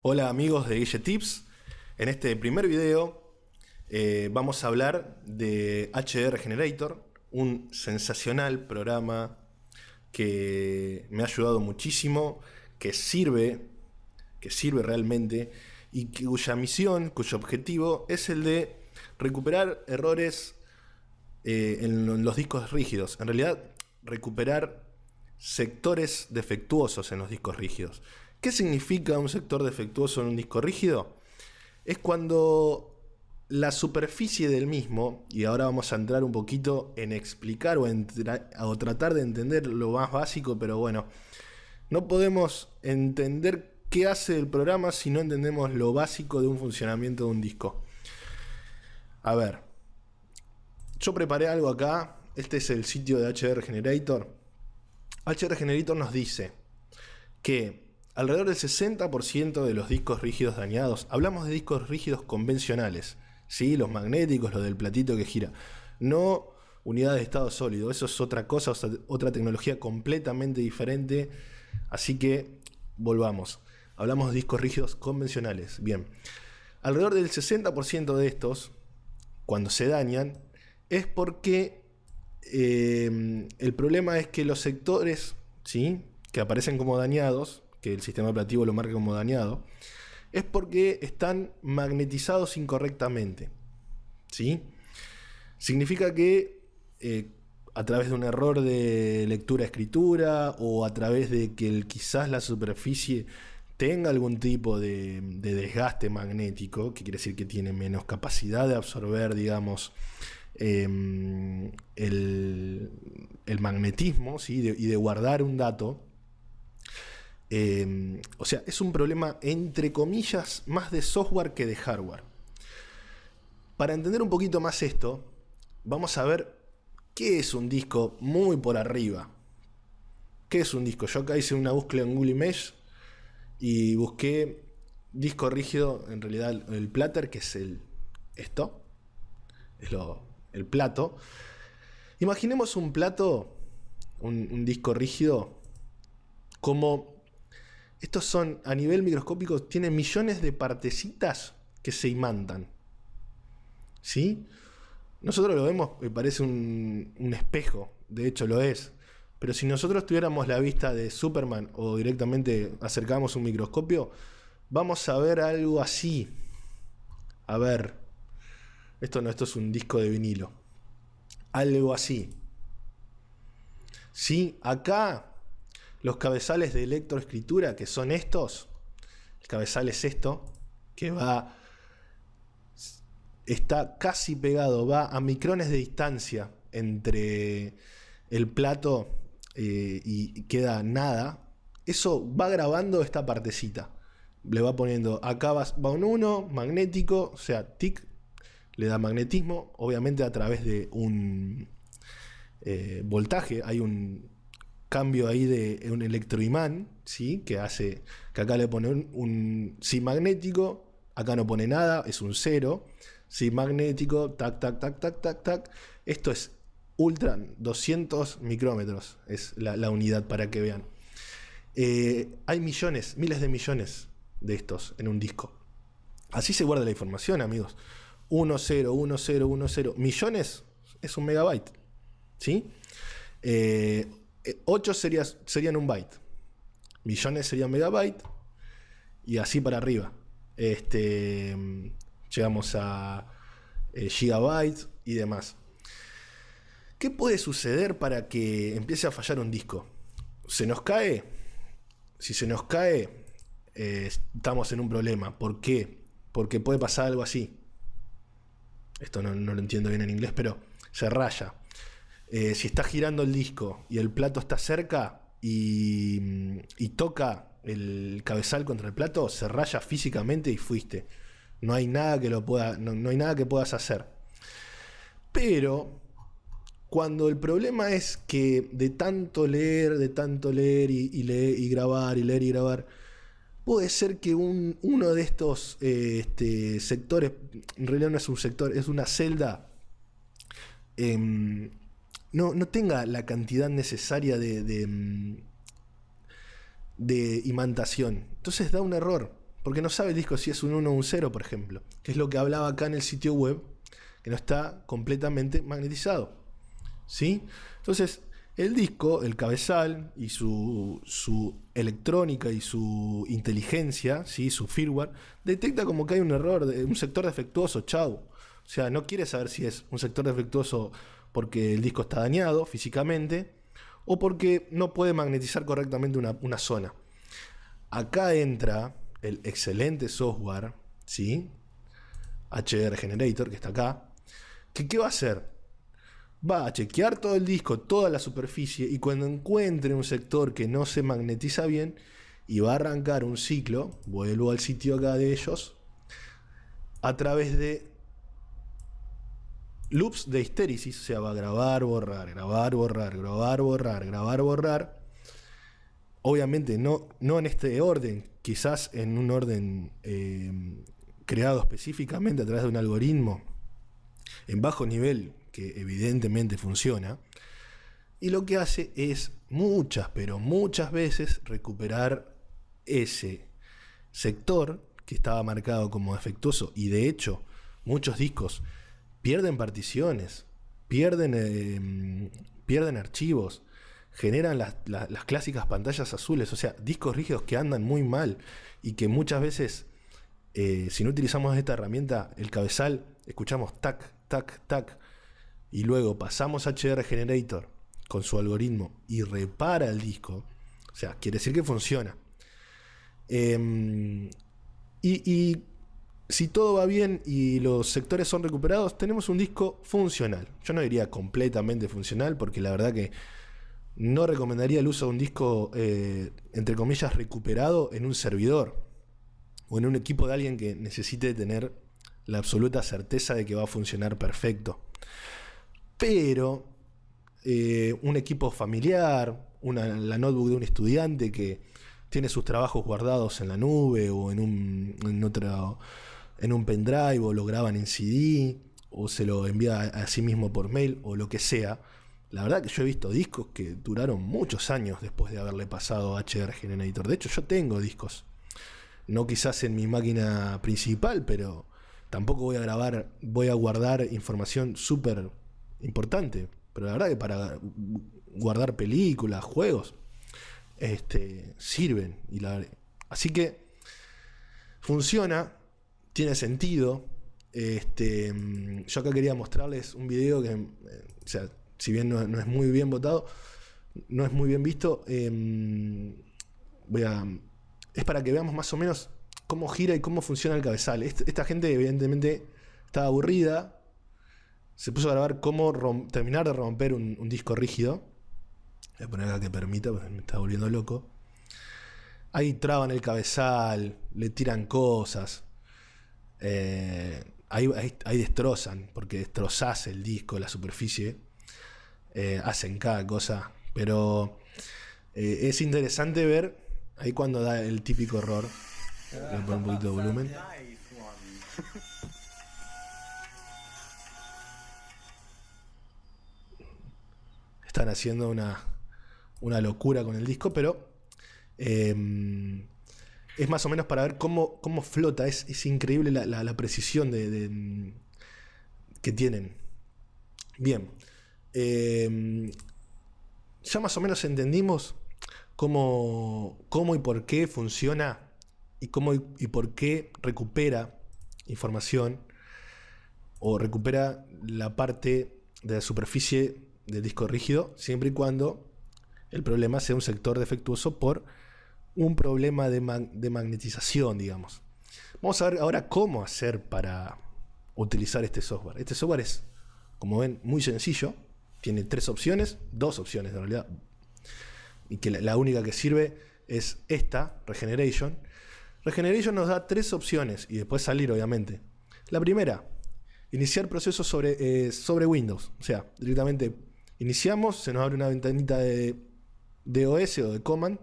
Hola amigos de Guille Tips. En este primer video vamos a hablar de HDR Generator, un sensacional programa que me ha ayudado muchísimo, que sirve realmente y cuya misión, cuyo objetivo es el de recuperar errores en los discos rígidos. En realidad, recuperar sectores defectuosos en los discos rígidos. ¿Qué significa un sector defectuoso en un disco rígido? Es cuando la superficie del mismo, y ahora vamos a entrar un poquito en explicar o tratar de entender lo más básico, pero bueno, no podemos entender qué hace el programa si no entendemos lo básico de un funcionamiento de un disco. A ver, yo preparé algo acá. Este es el sitio de HDR Generator. HDR Generator nos dice que alrededor del 60% de los discos rígidos dañados, hablamos de discos rígidos convencionales, ¿sí? Los magnéticos, los del platito que gira, no unidades de estado sólido. Eso es otra cosa, otra tecnología completamente diferente. Así que volvamos. Hablamos de discos rígidos convencionales. Bien, alrededor del 60% de estos, cuando se dañan, es porque el problema es que los sectores, ¿sí?, que aparecen como dañados, que el sistema operativo lo marca como dañado, es porque están magnetizados incorrectamente, ¿sí? Significa que a través de un error de lectura-escritura o a través de que quizás la superficie tenga algún tipo de desgaste magnético, que quiere decir que tiene menos capacidad de absorber, digamos, el magnetismo, ¿sí?, y de guardar un dato. O sea, es un problema, entre comillas, más de software que de hardware. Para entender un poquito más esto, vamos a ver qué es un disco muy por arriba. ¿Qué es un disco? Yo acá hice una búsqueda en Google Images y busqué disco rígido, en realidad el platter, que es el plato. Imaginemos un plato, un disco rígido, como estos son, a nivel microscópico, tienen millones de partecitas que se imantan, ¿sí? Nosotros lo vemos y parece un espejo, de hecho lo es. Pero si nosotros tuviéramos la vista de Superman o directamente acercamos un microscopio, vamos a ver algo así. A ver, esto es un disco de vinilo. Algo así. ¿Sí? Acá los cabezales de electroescritura, que son estos, el cabezal es esto, que está casi pegado, va a micrones de distancia entre el plato y queda nada. Eso va grabando esta partecita, le va poniendo, acá va un 1 magnético, o sea, tic, le da magnetismo, obviamente a través de un voltaje, hay un cambio ahí de un electroimán, ¿sí?, que hace que acá le pone un sí magnético, acá no pone nada, es un 0, sí magnético, tac, tac, tac, tac, tac, tac. Esto es ultra, 200 micrómetros es la unidad, para que vean. Hay millones, miles de millones de estos en un disco. Así se guarda la información, amigos. 1, 0, 1, 0, 1, 0. Millones es un megabyte, ¿sí? 8 serían un byte. Millones serían megabyte. Y así para arriba. Llegamos a gigabytes y demás. ¿Qué puede suceder para que empiece a fallar un disco? ¿Se nos cae? Si se nos cae, estamos en un problema. ¿Por qué? Porque puede pasar algo así. Esto no lo entiendo bien en inglés, pero se raya. Si está girando el disco y el plato está cerca y toca el cabezal contra el plato, se raya físicamente y fuiste. No hay nada que no hay nada que puedas hacer. Pero cuando el problema es que de tanto leer y leer y grabar, puede ser que uno de estos sectores, en realidad no es un sector, es una celda, no tenga la cantidad necesaria de imantación. Entonces da un error. porque no sabe el disco si es un 1 o un 0, por ejemplo, que es lo que hablaba acá en el sitio web, que no está completamente magnetizado, ¿sí? Entonces, el disco, el cabezal y su electrónica y su inteligencia, ¿sí? Su firmware, detecta como que hay un error, un sector defectuoso, chau. O sea, no quiere saber si es un sector defectuoso porque el disco está dañado físicamente o porque no puede magnetizar correctamente una zona. Acá entra el excelente software, ¿sí? HDR Generator, que está acá. ¿Qué va a hacer? Va a chequear todo el disco, toda la superficie, y cuando encuentre un sector que no se magnetiza bien, y va a arrancar un ciclo, vuelvo al sitio acá de ellos, a través de loops de histéresis, o sea, va a grabar, borrar, grabar, borrar, grabar, borrar, grabar, borrar. Obviamente no en este orden, quizás en un orden creado específicamente a través de un algoritmo en bajo nivel que evidentemente funciona, y lo que hace es muchas, pero muchas veces recuperar ese sector que estaba marcado como defectuoso, y de hecho muchos discos pierden particiones, pierden archivos, generan las clásicas pantallas azules, o sea, discos rígidos que andan muy mal y que muchas veces, si no utilizamos esta herramienta, el cabezal, escuchamos tac, tac, tac, y luego pasamos a HDR Generator con su algoritmo y repara el disco, o sea, quiere decir que funciona. Y si todo va bien y los sectores son recuperados, tenemos un disco funcional. Yo no diría completamente funcional, porque la verdad que no recomendaría el uso de un disco, entre comillas, recuperado en un servidor o en un equipo de alguien que necesite tener la absoluta certeza de que va a funcionar perfecto. Pero un equipo familiar, la notebook de un estudiante que tiene sus trabajos guardados en la nube o en un pendrive, o lo graban en CD o se lo envía a sí mismo por mail o lo que sea. La verdad que yo he visto discos que duraron muchos años después de haberle pasado a HDR Generator. De hecho, yo tengo discos, no quizás en mi máquina principal, pero tampoco voy a guardar información súper importante. Pero la verdad que para guardar películas, juegos, sirven. Así que funciona, tiene sentido. Yo acá quería mostrarles un video que, o sea, si bien no es muy bien votado, no es muy bien visto, es para que veamos más o menos cómo gira y cómo funciona el cabezal. Esta gente evidentemente estaba aburrida, se puso a grabar cómo terminar de romper un disco rígido. Voy a poner acá que permita, porque me está volviendo loco. Ahí traban el cabezal, le tiran cosas. Ahí destrozan, porque destrozás el disco, la superficie. Hacen cada cosa, pero es interesante ver ahí cuando da el típico error. Voy a poner un poquito de volumen. Están haciendo una locura con el disco, pero es más o menos para ver cómo flota. Es increíble la precisión que tienen. Bien. Ya más o menos entendimos cómo y por qué funciona y cómo y por qué recupera información o recupera la parte de la superficie del disco rígido, siempre y cuando el problema sea un sector defectuoso por un problema de magnetización, digamos. Vamos a ver ahora cómo hacer para utilizar este software. Este software es, como ven, muy sencillo. Tiene dos opciones en realidad, y que la única que sirve es esta, Regeneration. Regeneration nos da 3 opciones y después salir, obviamente. La primera, iniciar procesos sobre Windows. O sea, directamente iniciamos, se nos abre una ventanita de OS o de Command,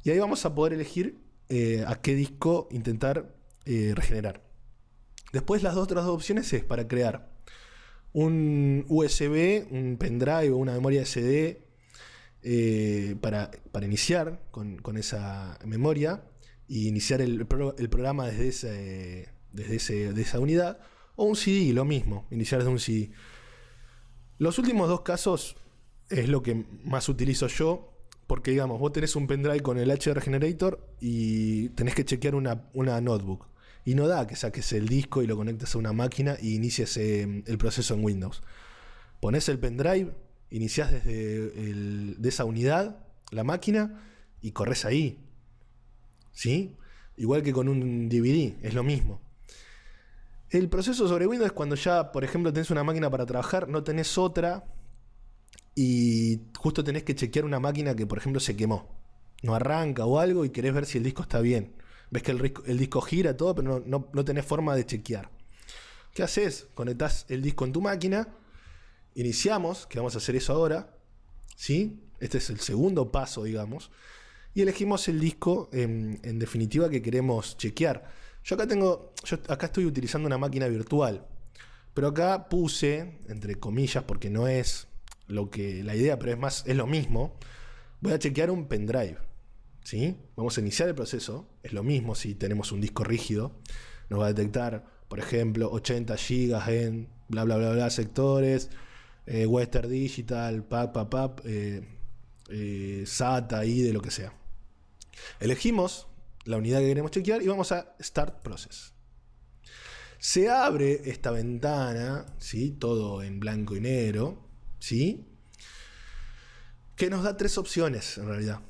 y ahí vamos a poder elegir a qué disco intentar regenerar. Después las otras dos opciones es para crear un USB, un pendrive o una memoria SD para iniciar con esa memoria, y iniciar el programa desde esa unidad, o un CD, lo mismo, iniciar desde un CD. Los últimos dos casos es lo que más utilizo yo, porque digamos, vos tenés un pendrive con el HR Generator y tenés que chequear una notebook. Y no da que saques el disco y lo conectes a una máquina y inicies el proceso en Windows. Ponés el pendrive, iniciás de esa unidad la máquina y corres ahí. ¿Sí? Igual que con un DVD, es lo mismo. El proceso sobre Windows es cuando ya, por ejemplo, tenés una máquina para trabajar, no tenés otra y justo tenés que chequear una máquina que, por ejemplo, se quemó. No arranca o algo y querés ver si el disco está bien. Ves que el disco gira todo, pero no tenés forma de chequear. ¿Qué haces? Conectás el disco en tu máquina, iniciamos, que vamos a hacer eso ahora, ¿sí? Este es el segundo paso, digamos, y elegimos el disco en definitiva que queremos chequear. Yo acá estoy utilizando una máquina virtual, pero acá puse, entre comillas, porque no es la idea, pero es lo mismo, voy a chequear un pendrive. ¿Sí? Vamos a iniciar el proceso. Es lo mismo si tenemos un disco rígido. Nos va a detectar, por ejemplo, 80 GB en bla bla bla bla sectores, Western Digital, PAP, SATA, IDE, lo que sea. Elegimos la unidad que queremos chequear y vamos a Start Process. Se abre esta ventana, ¿sí? Todo en blanco y negro, ¿sí? Que nos da tres opciones en realidad.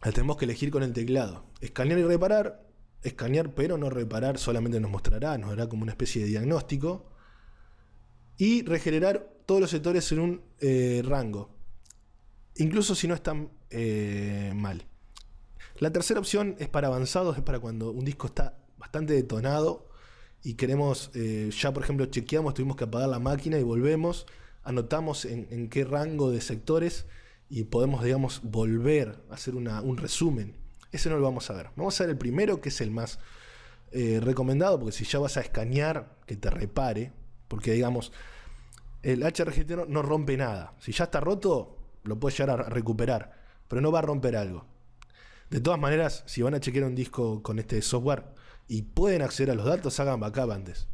La tenemos que elegir con el teclado. Escanear y reparar. Escanear pero no reparar, solamente nos dará como una especie de diagnóstico. Y regenerar todos los sectores en un rango. Incluso si no están mal. La tercera opción es para avanzados, es para cuando un disco está bastante detonado y queremos, ya por ejemplo chequeamos, tuvimos que apagar la máquina y volvemos, anotamos en qué rango de sectores y podemos, digamos, volver a hacer un resumen. Ese no lo vamos a ver. Vamos a ver el primero, que es el más recomendado, porque si ya vas a escanear, que te repare, porque digamos, el HRGT no rompe nada. Si ya está roto, lo puedes llegar a recuperar, pero no va a romper algo. De todas maneras, si van a chequear un disco con este software y pueden acceder a los datos, hagan backup antes.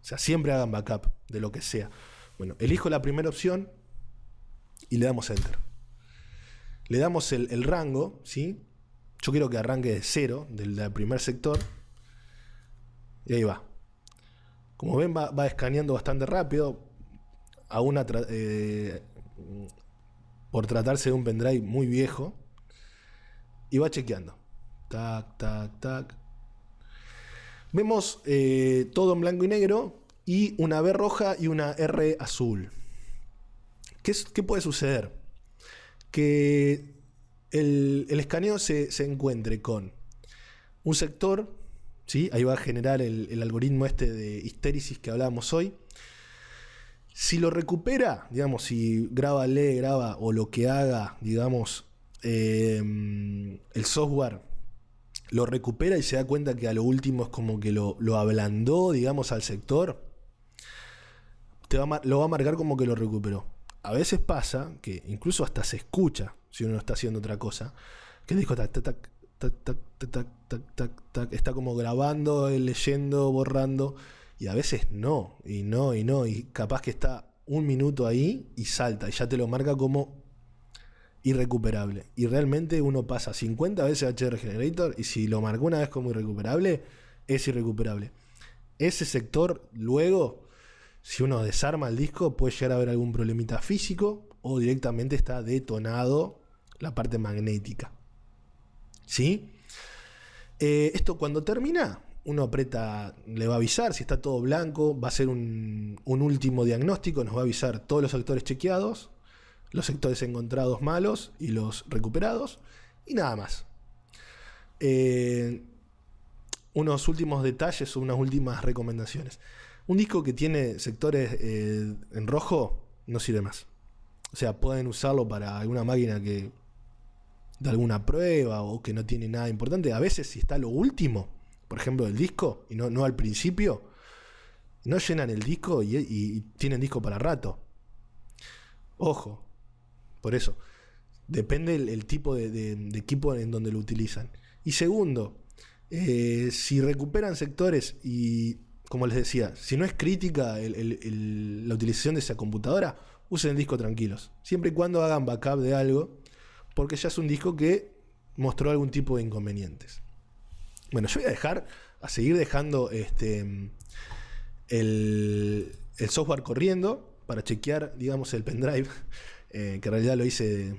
O sea, siempre hagan backup de lo que sea. Bueno, elijo la primera opción y le damos Enter. Le damos el rango, ¿sí? Yo quiero que arranque de 0, del primer sector. Y ahí va. Como ven, va escaneando bastante rápido. Aún por tratarse de un pendrive muy viejo. Y va chequeando. Tac, tac, tac. Vemos todo en blanco y negro y una B roja y una R azul. ¿Qué puede suceder? Que el escaneo se encuentre con un sector, ¿sí? Ahí va a generar el algoritmo este de histéresis que hablábamos hoy. Si lo recupera, digamos, si graba o lo que haga, digamos, el software lo recupera y se da cuenta que a lo último es como que lo ablandó, digamos, al sector, lo va a marcar como que lo recuperó. A veces pasa que incluso hasta se escucha, si uno no está haciendo otra cosa, que el disco tac, tac, tac, tac, tac, tac, tac, tac, tac, está como grabando, leyendo, borrando, y a veces no, y capaz que está un minuto ahí y salta, y ya te lo marca como irrecuperable. Y realmente uno pasa 50 veces HR Generator y si lo marcó una vez como irrecuperable, es irrecuperable. Ese sector luego, si uno desarma el disco, puede llegar a haber algún problemita físico o directamente está detonado la parte magnética. ¿Sí? Esto cuando termina, uno aprieta, le va a avisar, si está todo blanco, va a ser un último diagnóstico, nos va a avisar todos los sectores chequeados, los sectores encontrados malos y los recuperados, y nada más. Unos últimos detalles o unas últimas recomendaciones. Un disco que tiene sectores en rojo no sirve más. O sea, pueden usarlo para alguna máquina que de alguna prueba o que no tiene nada importante. A veces si está lo último, por ejemplo del disco, y no al principio, no llenan el disco y tienen disco para rato. Ojo, por eso. Depende el tipo de equipo en donde lo utilizan. Y segundo, Si recuperan sectores y, como les decía, si no es crítica la utilización de esa computadora, usen el disco tranquilos. Siempre y cuando hagan backup de algo, porque ya es un disco que mostró algún tipo de inconvenientes. Bueno, yo voy a seguir dejando el software corriendo para chequear, digamos, el pendrive, que en realidad lo hice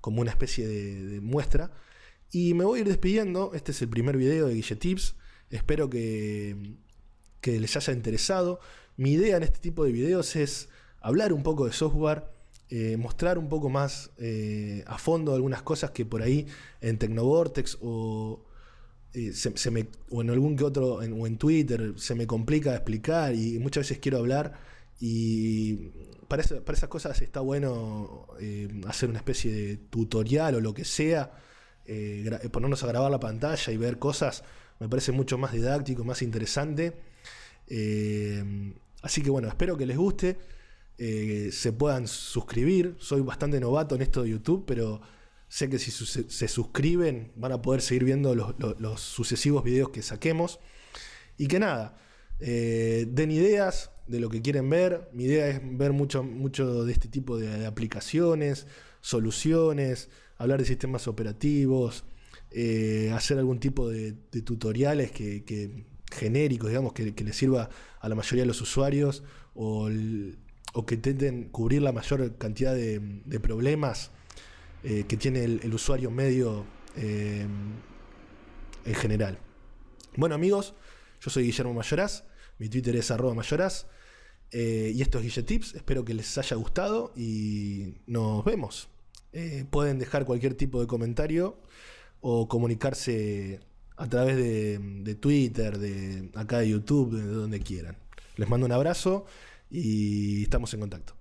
como una especie de muestra. Y me voy a ir despidiendo. Este es el primer video de Guille Tips. Espero que les haya interesado. Mi idea en este tipo de videos es hablar un poco de software, mostrar un poco más a fondo algunas cosas que por ahí en Tecnovortex o en algún que otro, o en Twitter, se me complica explicar y muchas veces quiero hablar. Y para esas cosas está bueno hacer una especie de tutorial o lo que sea. Ponernos a grabar la pantalla y ver cosas me parece mucho más didáctico, más interesante. Así que bueno, espero que les guste, se puedan suscribir. Soy bastante novato en esto de YouTube, pero sé que si se suscriben van a poder seguir viendo los sucesivos videos que saquemos. Y que nada, den ideas de lo que quieren ver. Mi idea es ver mucho de este tipo de aplicaciones, soluciones, hablar de sistemas operativos, hacer algún tipo de tutoriales genéricos, digamos, que les sirva a la mayoría de los usuarios, o que intenten cubrir la mayor cantidad de problemas que tiene el usuario medio en general. Bueno, amigos, yo soy Guillermo Mayoraz, mi Twitter es @mayoraz, y esto es Guille Tips. Espero que les haya gustado y nos vemos. Pueden dejar cualquier tipo de comentario o comunicarse a través de Twitter, de acá de YouTube, de donde quieran. Les mando un abrazo y estamos en contacto.